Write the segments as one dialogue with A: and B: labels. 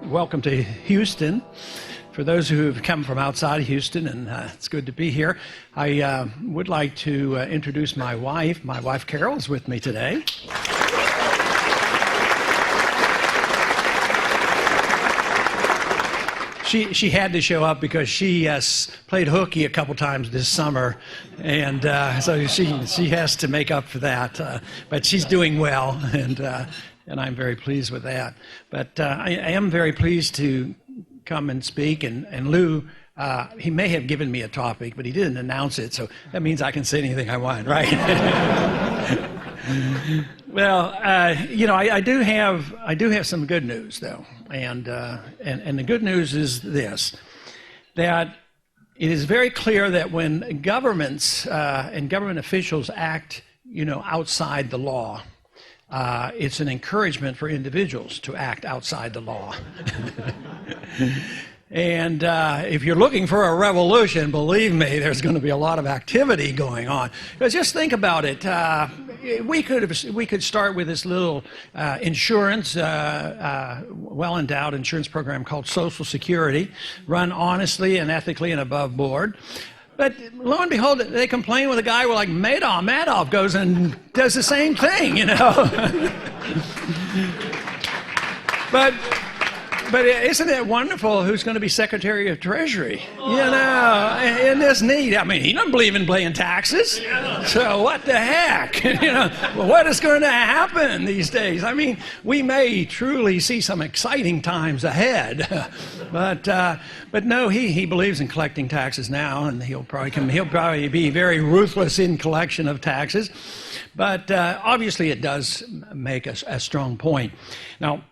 A: welcome to Houston. For those who have come from outside of Houston, and it's good to be here, I would like to introduce my wife. My wife Carol is with me today. She had to show up because she played hooky a couple times this summer, and so she has to make up for that. But she's doing well, and I'm very pleased with that. But I am very pleased to come and speak, and Lou, he may have given me a topic, but he didn't announce it, so that means I can say anything I want, right? Well, I do have some good news though, and the good news is this: that it is very clear that when governments and government officials act, outside the law, it's an encouragement for individuals to act outside the law. And if you're looking for a revolution, believe me, there's going to be a lot of activity going on. Because just think about it. We could start with this little insurance, well-endowed insurance program called Social Security, run honestly and ethically and above board. But lo and behold, they complain with a guy like Madoff. Madoff goes and does the same thing, But isn't it wonderful who's going to be Secretary of Treasury? Isn't this neat? I mean, he doesn't believe in paying taxes. So what the heck? What is going to happen these days? I mean, we may truly see some exciting times ahead. But no, he believes in collecting taxes now, and he'll probably be very ruthless in collection of taxes. But obviously it does make a strong point. Now,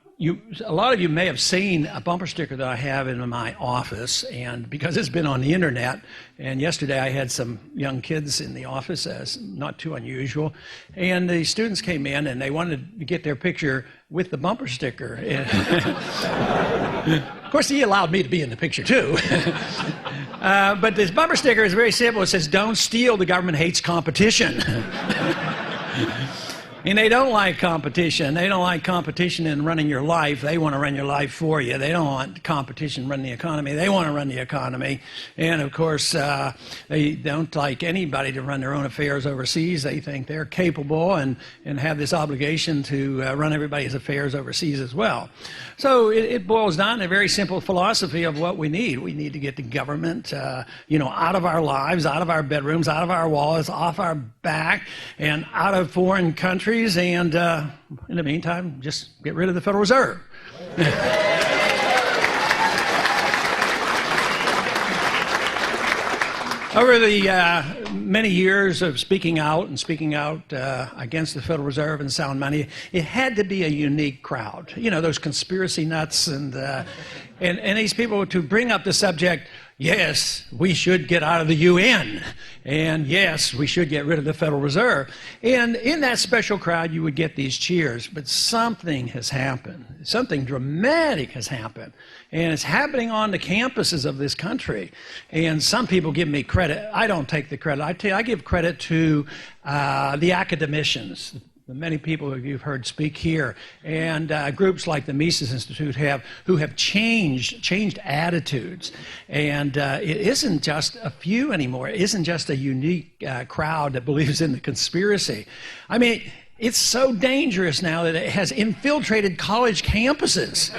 A: a lot of you may have seen a bumper sticker that I have in my office, and because it's been on the internet, and yesterday I had some young kids in the office, not too unusual, and the students came in and they wanted to get their picture with the bumper sticker. Of course, he allowed me to be in the picture too. But this bumper sticker is very simple. It says, "Don't steal, the government hates competition." And they don't like competition. They don't like competition in running your life. They want to run your life for you. They don't want competition running the economy. They want to run the economy. And of course, they don't like anybody to run their own affairs overseas. They think they're capable and have this obligation to run everybody's affairs overseas as well. So it boils down to a very simple philosophy of what we need. We need to get the government, out of our lives, out of our bedrooms, out of our walls, off our back, and out of foreign countries. And in the meantime, just get rid of the Federal Reserve. Over the many years of speaking out against the Federal Reserve and sound money, it had to be a unique crowd. Those conspiracy nuts and these people to bring up the subject. Yes, we should get out of the UN, and yes, we should get rid of the Federal Reserve. And in that special crowd, you would get these cheers, but something has happened. Something dramatic has happened, and it's happening on the campuses of this country. And some people give me credit. I don't take the credit. I give credit to the academicians. Many people who you've heard speak here, and groups like the Mises Institute who have changed attitudes. And it isn't just a few anymore. It isn't just a unique crowd that believes in the conspiracy. I mean, it's so dangerous now that it has infiltrated college campuses.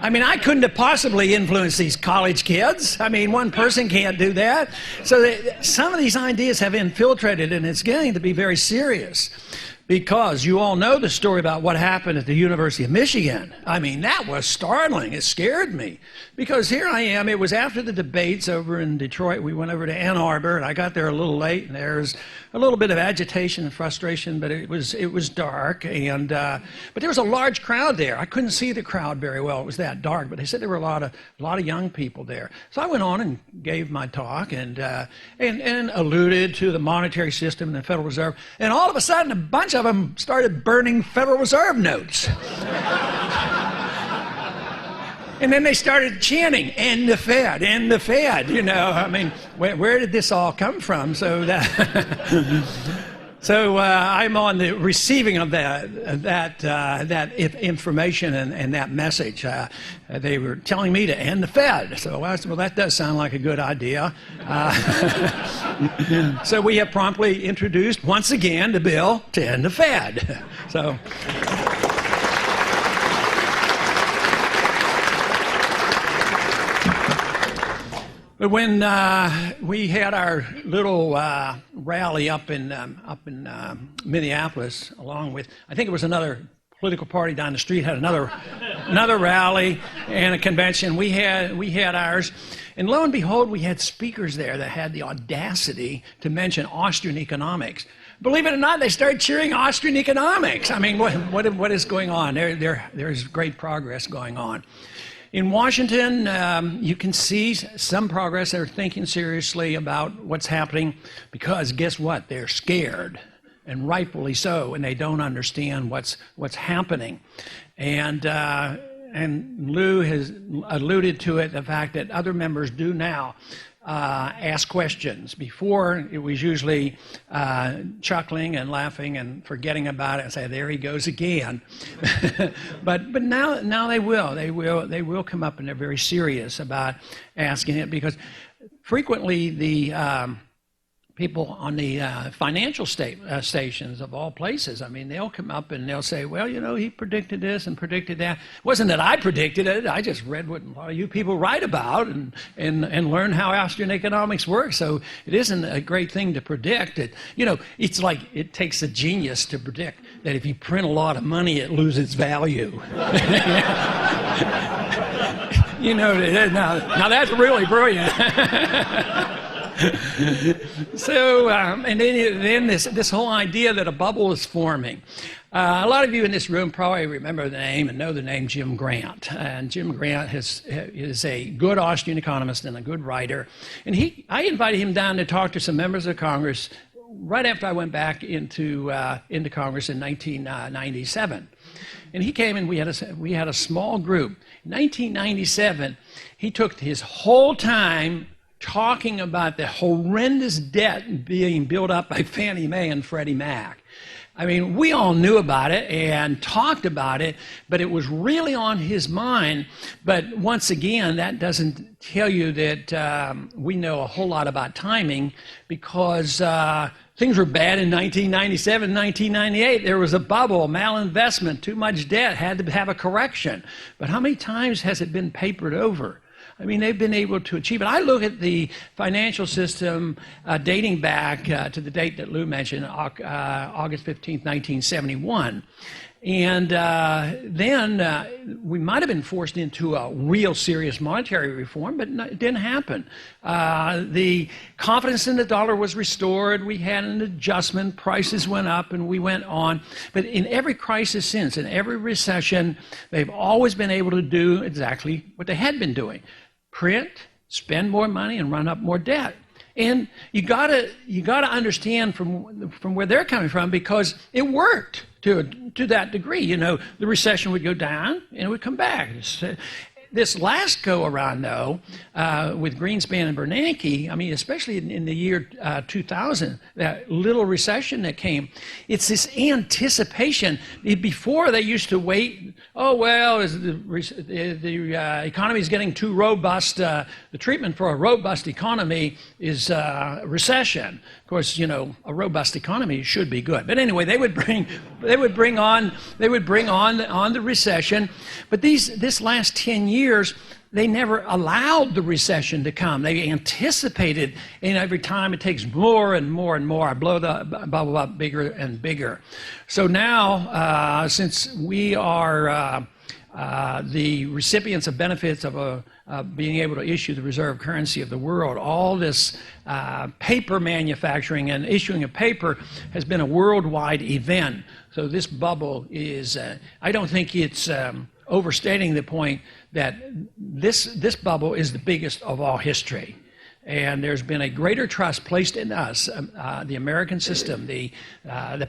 A: I mean, I couldn't have possibly influenced these college kids. I mean, one person can't do that. So some of these ideas have infiltrated, and it's getting to be very serious. Because you all know the story about what happened at the University of Michigan. I mean, that was startling. It scared me. Because here I am. It was after the debates over in Detroit. We went over to Ann Arbor, and I got there a little late, and there was a little bit of agitation and frustration, but it was dark. But there was a large crowd there. I couldn't see the crowd very well. It was that dark. But they said there were a lot of young people there. So I went on and gave my talk and alluded to the monetary system and the Federal Reserve. And all of a sudden, a bunch of them started burning Federal Reserve notes. And then they started chanting, "End the Fed, end the Fed." I mean, where did this all come from? So So I'm on the receiving of that information and that message. They were telling me to end the Fed. So I said, well, that does sound like a good idea. So we have promptly introduced once again the bill to end the Fed. So. But when we had our little rally up in Minneapolis, along with, I think it was another political party down the street had another rally and a convention. We had ours, and lo and behold, we had speakers there that had the audacity to mention Austrian economics. Believe it or not, they started cheering Austrian economics. I mean, what is going on? There's great progress going on. In Washington, you can see some progress. They're thinking seriously about what's happening because guess what? They're scared, and rightfully so, and they don't understand what's happening. And Lou has alluded to it, the fact that other members do now ask questions. Before, it was usually chuckling and laughing and forgetting about it and say, there he goes again. but now they will come up, and they're very serious about asking it, because frequently the people on the financial stations of all places, I mean, they'll come up and they'll say, well, you know, he predicted this and predicted that. It wasn't that I predicted it. I just read what a lot of you people write about and learn how Austrian economics works. So it isn't a great thing to predict. It's like it takes a genius to predict that if you print a lot of money, it loses value. Now that's really brilliant. So, and then this whole idea that a bubble is forming. A lot of you in this room probably remember the name and know the name Jim Grant. And Jim Grant is a good Austrian economist and a good writer. And I invited him down to talk to some members of Congress right after I went back into Congress in 1997. And he came and we had a small group. In 1997, he took his whole time talking about the horrendous debt being built up by Fannie Mae and Freddie Mac. I mean, we all knew about it and talked about it, but it was really on his mind. But once again, that doesn't tell you that we know a whole lot about timing, because things were bad in 1997, 1998. There was a bubble, malinvestment, too much debt, had to have a correction. But how many times has it been papered over? I mean, they've been able to achieve it. I look at the financial system dating back to the date that Lou mentioned, August 15th, 1971. And then we might have been forced into a real serious monetary reform, but it didn't happen. The confidence in the dollar was restored. We had an adjustment. Prices went up, and we went on. But in every crisis since, in every recession, they've always been able to do exactly what they had been doing: print, spend more money, and run up more debt. And you gotta understand from where they're coming from, because it worked to that degree. You know, the recession would go down and it would come back. This last go around, though, with Greenspan and Bernanke, I mean, especially in the year 2000, that little recession that came, it's this anticipation. Before, they used to wait, oh, well, the economy is getting too robust. The treatment for a robust economy is recession. Of course, you know, a robust economy should be good. But anyway, they would bring on the recession. But this last 10 years, they never allowed the recession to come. They anticipated, and every time it takes more and more and more. I blow the bubble up bigger and bigger. So now, since we are the recipients of benefits of being able to issue the reserve currency of the world, all this paper manufacturing and issuing of paper has been a worldwide event. So this bubble is, I don't think it's overstating the point that this bubble is the biggest of all history. And there's been a greater trust placed in us, the American system, the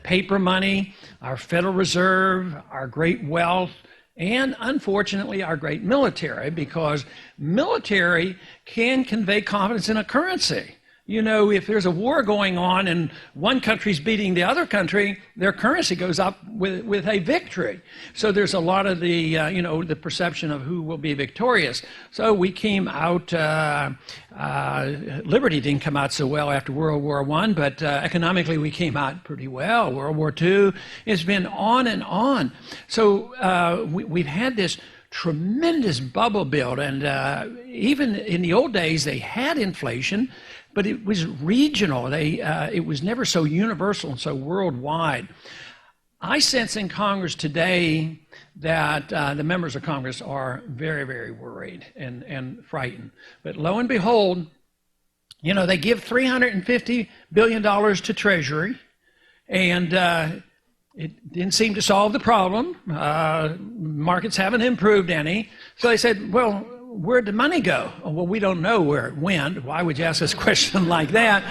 A: paper money, our Federal Reserve, our great wealth, and unfortunately our great military, because military can convey confidence in a currency. You know, if there's a war going on and one country's beating the other country, their currency goes up with a victory. So there's a lot of the, you know, the perception of who will be victorious. So we came out, liberty didn't come out so well after World War I, but economically we came out pretty well. World War II, it's been on and on. So we've had this tremendous bubble build, and even in the old days they had inflation, but it was regional. It was never so universal and so worldwide. I sense in Congress today that the members of Congress are very, very worried and frightened. But lo and behold, you know, they give $350 billion to Treasury, and it didn't seem to solve the problem. Markets haven't improved any. So they said, well, where'd the money go? Oh, well, we don't know where it went. Why would you ask us a question like that?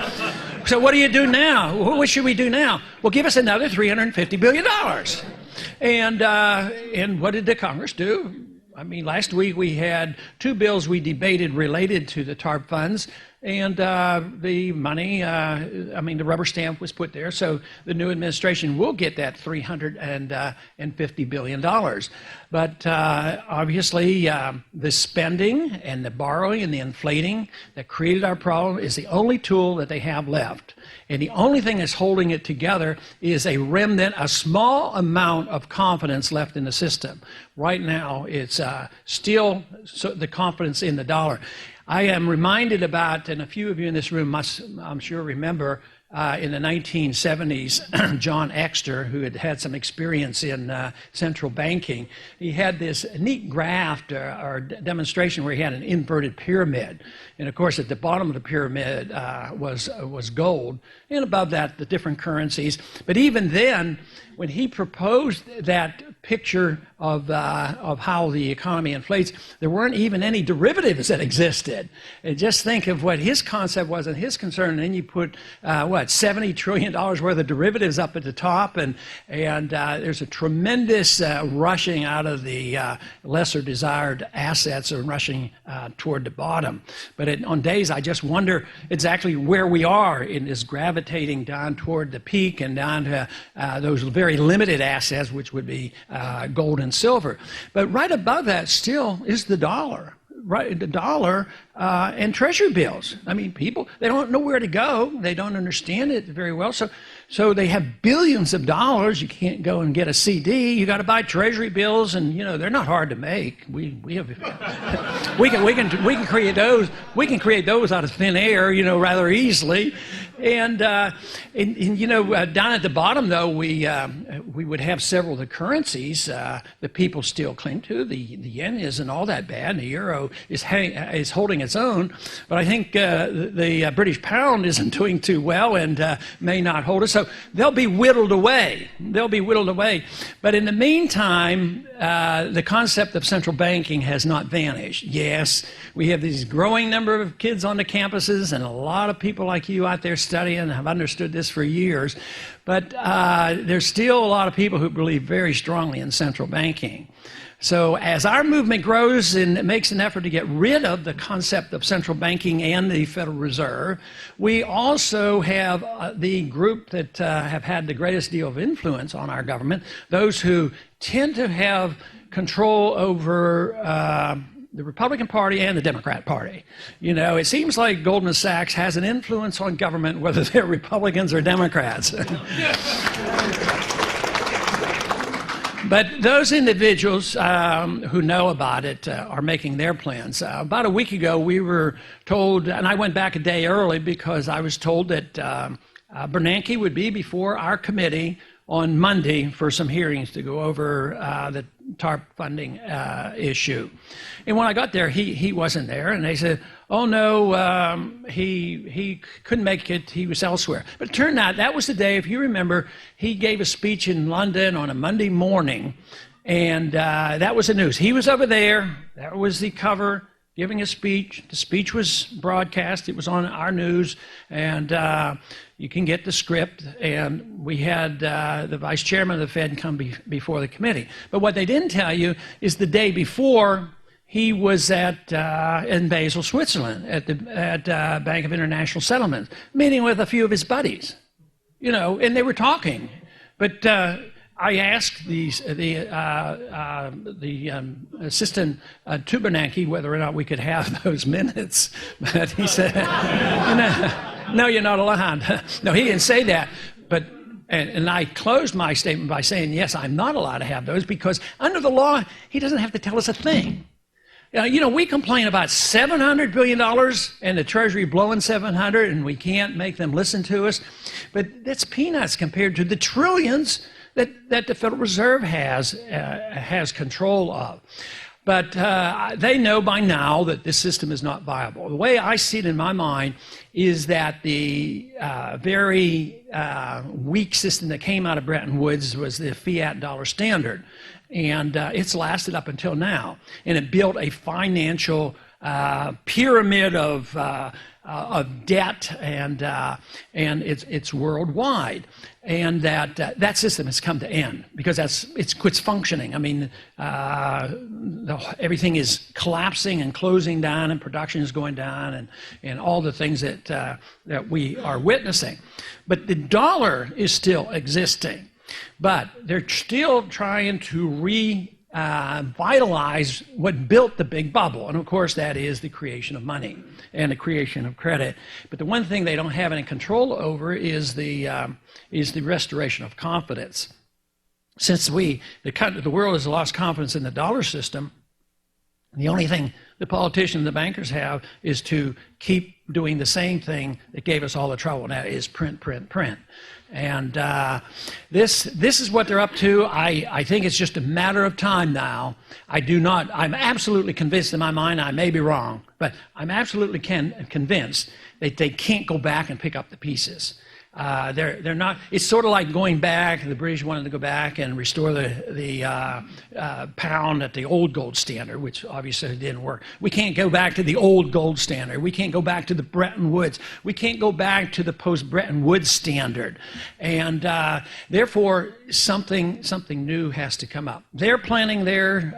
A: So what do you do now? What should we do now? Well, give us another $350 billion. And what did the Congress do? I mean, last week we had two bills we debated related to the TARP funds, and the money, I mean, the rubber stamp was put there, so the new administration will get that $350 billion. But obviously, the spending and the borrowing and the inflating that created our problem is the only tool that they have left. And the only thing that's holding it together is a remnant, a small amount of confidence left in the system. Right now, it's still the confidence in the dollar. I am reminded about, and a few of you in this room must, I'm sure, remember, in the 1970s, John Exter, who had had some experience in central banking, he had this neat graph or demonstration where he had an inverted pyramid. And of course, at the bottom of the pyramid was gold, and above that, the different currencies. But even then, when he proposed that picture of how the economy inflates, there weren't even any derivatives that existed. And just think of what his concept was and his concern, and then you put, $70 trillion worth of derivatives up at the top, and there's a tremendous rushing out of the lesser desired assets and rushing toward the bottom. But on days, I just wonder exactly where we are in this gravitating down toward the peak and down to those very limited assets, which would be gold and silver. But right above that still is the dollar. Right, the dollar and treasury bills. I mean, people, they don't know where to go. They don't understand it very well. So they have billions of dollars. You can't go and get a CD. You got to buy treasury bills, and you know they're not hard to make. We can create those. We can create those out of thin air, you know, rather easily. And you know, down at the bottom though, we would have several of the currencies that people still cling to. The yen isn't all that bad. The euro is holding its own, but I think the British pound isn't doing too well and may not hold us. So they'll be whittled away. They'll be whittled away. But in the meantime, the concept of central banking has not vanished. Yes, we have these growing number of kids on the campuses, and a lot of people like you out there studying and have understood this for years. But there's still a lot of people who believe very strongly in central banking. So as our movement grows and makes an effort to get rid of the concept of central banking and the Federal Reserve, we also have the group that have had the greatest deal of influence on our government, those who tend to have control over the Republican Party and the Democrat Party. You know, it seems like Goldman Sachs has an influence on government, whether they're Republicans or Democrats. But those individuals who know about it are making their plans. About a week ago, we were told, and I went back a day early because I was told that Bernanke would be before our committee on Monday for some hearings to go over the TARP funding issue. And when I got there, he wasn't there, and they said, oh no, he couldn't make it, he was elsewhere. But it turned out that was the day, if you remember, he gave a speech in London on a Monday morning, and that was the news. He was over there, that was the cover, giving a speech. The speech was broadcast, it was on our news, and you can get the script, and we had the vice chairman of the Fed come before the committee. But what they didn't tell you is the day before, he was in Basel, Switzerland, at the Bank of International Settlements, meeting with a few of his buddies, and they were talking. But I asked the assistant to Bernanke whether or not we could have those minutes, but he said, "No, you're not allowed." No, he didn't say that, but. And I closed my statement by saying, yes, I'm not allowed to have those because under the law, he doesn't have to tell us a thing. We complain about $700 billion and the Treasury blowing 700 and we can't make them listen to us. But that's peanuts compared to the trillions that the Federal Reserve has control of. But they know by now that this system is not viable. The way I see it in my mind is that the very weak system that came out of Bretton Woods was the fiat dollar standard. And it's lasted up until now. And it built a financial pyramid of debt, and it's worldwide. And that system has come to end because it quits functioning. I mean, everything is collapsing and closing down, and production is going down, and all the things that we are witnessing. But the dollar is still existing, but they're still trying to revitalize what built the big bubble, and of course that is the creation of money and the creation of credit. But the one thing they don't have any control over is the restoration of confidence. Since the world has lost confidence in the dollar system, the only thing the politicians and the bankers have is to keep doing the same thing that gave us all the trouble, and that is print, print, print. And this is what they're up to. I think it's just a matter of time now. I'm absolutely convinced in my mind, I may be wrong, but I'm absolutely convinced that they can't go back and pick up the pieces. They're not. It's sort of like going back. The British wanted to go back and restore the pound at the old gold standard, which obviously didn't work. We can't go back to the old gold standard. We can't go back to the Bretton Woods. We can't go back to the post-Bretton Woods standard, and therefore something new has to come up. They're planning they're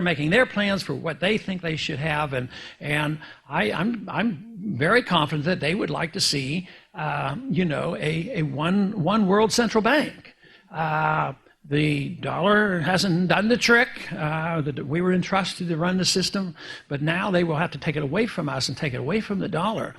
A: making their plans for what they think they should have, and I'm very confident that they would like to see a one world central bank. The dollar hasn't done the trick. We were entrusted to run the system, but now they will have to take it away from us and take it away from the dollar,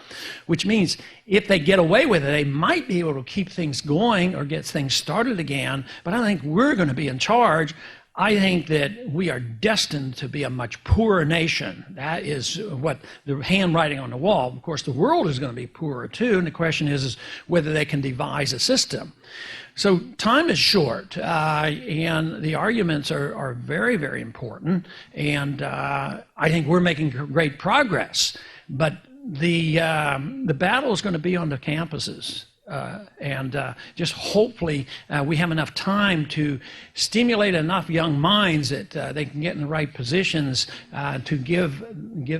A: which means if they get away with it, they might be able to keep things going or get things started again, but I think we're going to be in charge. I think that we are destined to be a much poorer nation. That is what the handwriting on the wall. Of course, the world is going to be poorer too, and the question is whether they can devise a system. So time is short, and the arguments are very, very important, and I think we're making great progress. But the battle is going to be on the campuses. And just hopefully we have enough time to stimulate enough young minds that they can get in the right positions to give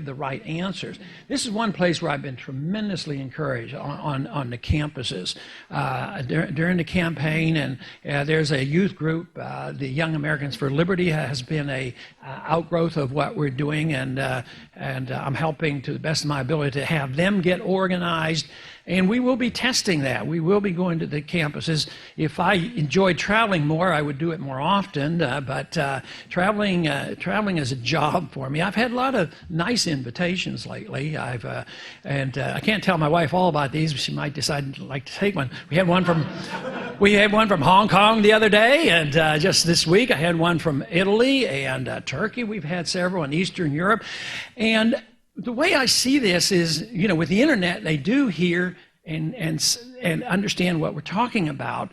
A: the right answers. This is one place where I've been tremendously encouraged on the campuses. During the campaign, and there's a youth group, the Young Americans for Liberty has been a outgrowth of what we're doing, and I'm helping to the best of my ability to have them get organized. And we will be testing that. We will be going to the campuses. If I enjoyed traveling more, I would do it more often. But traveling is a job for me. I've had a lot of nice invitations lately. I can't tell my wife all about these. She might decide to like to take one. We had one from Hong Kong the other day, and just this week I had one from Italy and Turkey. We've had several in Eastern Europe, and the way I see this is, with the internet, they do hear and understand what we're talking about,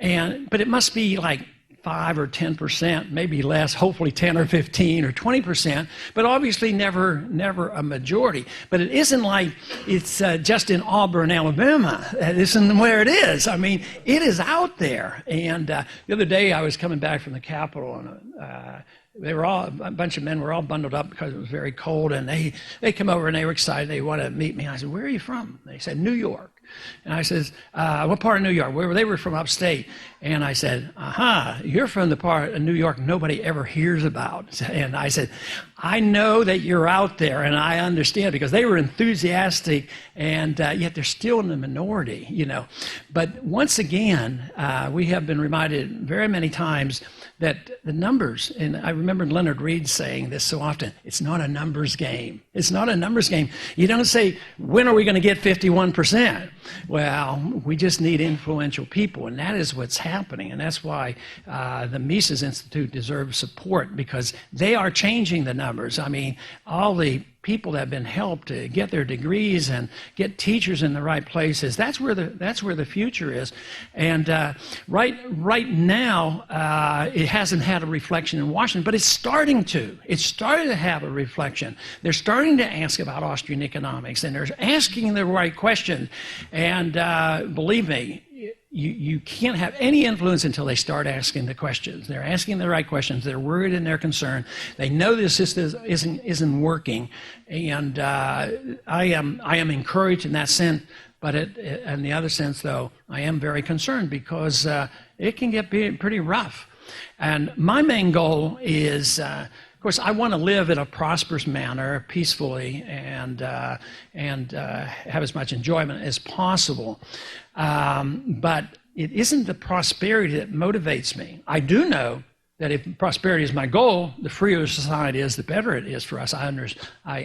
A: but it must be like 5 or 10%, maybe less, hopefully 10 or 15 or 20%, but obviously never a majority. But it isn't like it's just in Auburn, Alabama. That isn't where it is. I mean, it is out there. And the other day I was coming back from the Capitol, and a bunch of men were all bundled up because it was very cold, and they come over and they were excited. They want to meet me. I said, "Where are you from?" They said, "New York." And I says, what part of New York? They were from upstate. And I said, you're from the part of New York nobody ever hears about. And I said, I know that you're out there, and I understand, because they were enthusiastic, and yet they're still in the minority, you know. But once again, we have been reminded very many times that the numbers, and I remember Leonard Reed saying this so often, it's not a numbers game. It's not a numbers game. You don't say, when are we going to get 51%? Well, we just need influential people, and that is what's happening. And that's why the Mises Institute deserves support, because they are changing the numbers. I mean, all the people that have been helped to get their degrees and get teachers in the right places, that's where the future is. And right now, it hasn't had a reflection in Washington, but it's starting to. It's starting to have a reflection. They're starting to ask about Austrian economics, and they're asking the right questions. And believe me, you can't have any influence until they start asking the questions. They're asking the right questions. They're worried and they're concerned. They know this system isn't working, and I am encouraged in that sense. But in the other sense, though, I am very concerned, because it can get pretty rough. And my main goal is, of course, I want to live in a prosperous manner, peacefully, and have as much enjoyment as possible. But it isn't the prosperity that motivates me. I do know that if prosperity is my goal, the freer society is, the better it is for us. I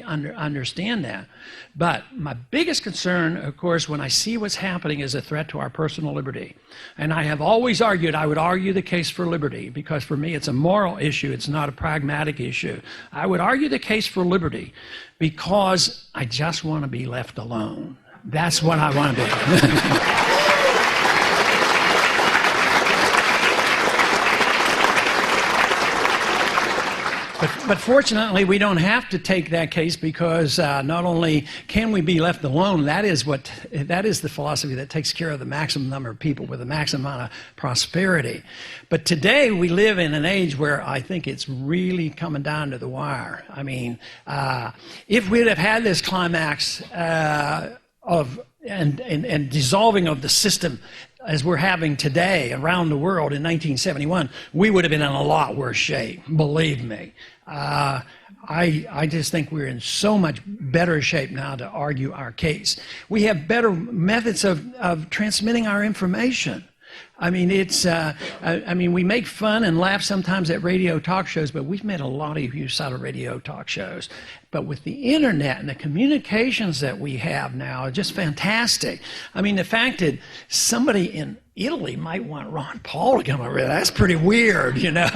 A: understand that. But my biggest concern, of course, when I see what's happening, is a threat to our personal liberty. And I have always argued, I would argue the case for liberty, because for me it's a moral issue, it's not a pragmatic issue. I would argue the case for liberty because I just want to be left alone. That's what I want to be. But fortunately, we don't have to take that case, because not only can we be left alone, that is the philosophy that takes care of the maximum number of people with the maximum amount of prosperity. But today we live in an age where I think it's really coming down to the wire. I mean, if we'd have had this climax of dissolving of the system as we're having today around the world in 1971, we would have been in a lot worse shape, believe me. I just think we're in so much better shape now to argue our case. We have better methods of transmitting our information. I mean, we make fun and laugh sometimes at radio talk shows, but we've made a lot of use out of radio talk shows. But with the internet and the communications that we have now are just fantastic. I mean, the fact that somebody in Italy might want Ron Paul to come over there, that's pretty weird, you know.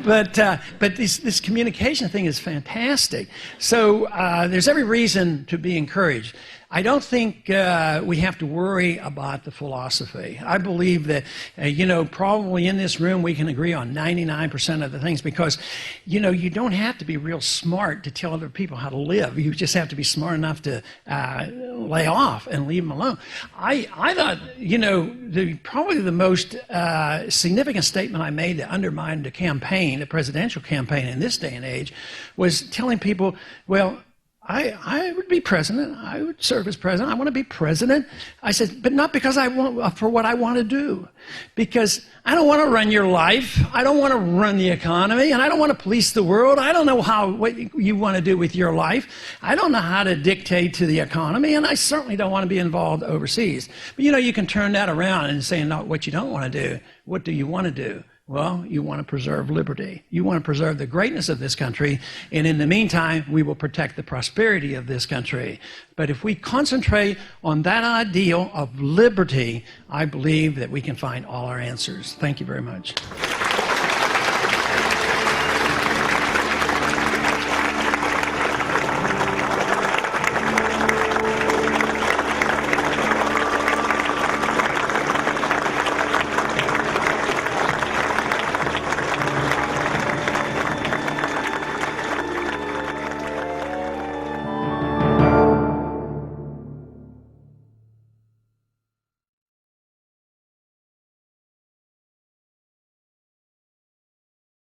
A: but this communication thing is fantastic. So there's every reason to be encouraged. I don't think we have to worry about the philosophy. I believe that, probably in this room we can agree on 99% of the things, because, you don't have to be real smart to tell other people how to live. You just have to be smart enough to lay off and leave them alone. I thought, probably the most significant statement I made that undermined the campaign, the presidential campaign in this day and age, was telling people, well, I would be president. I would serve as president. I want to be president. I said, but not because I want, for what I want to do. Because I don't want to run your life. I don't want to run the economy. And I don't want to police the world. I don't know what you want to do with your life. I don't know how to dictate to the economy. And I certainly don't want to be involved overseas. But you can turn that around and say, no, what you don't want to do. What do you want to do? Well, you want to preserve liberty. You want to preserve the greatness of this country. And in the meantime, we will protect the prosperity of this country. But if we concentrate on that ideal of liberty, I believe that we can find all our answers. Thank you very much.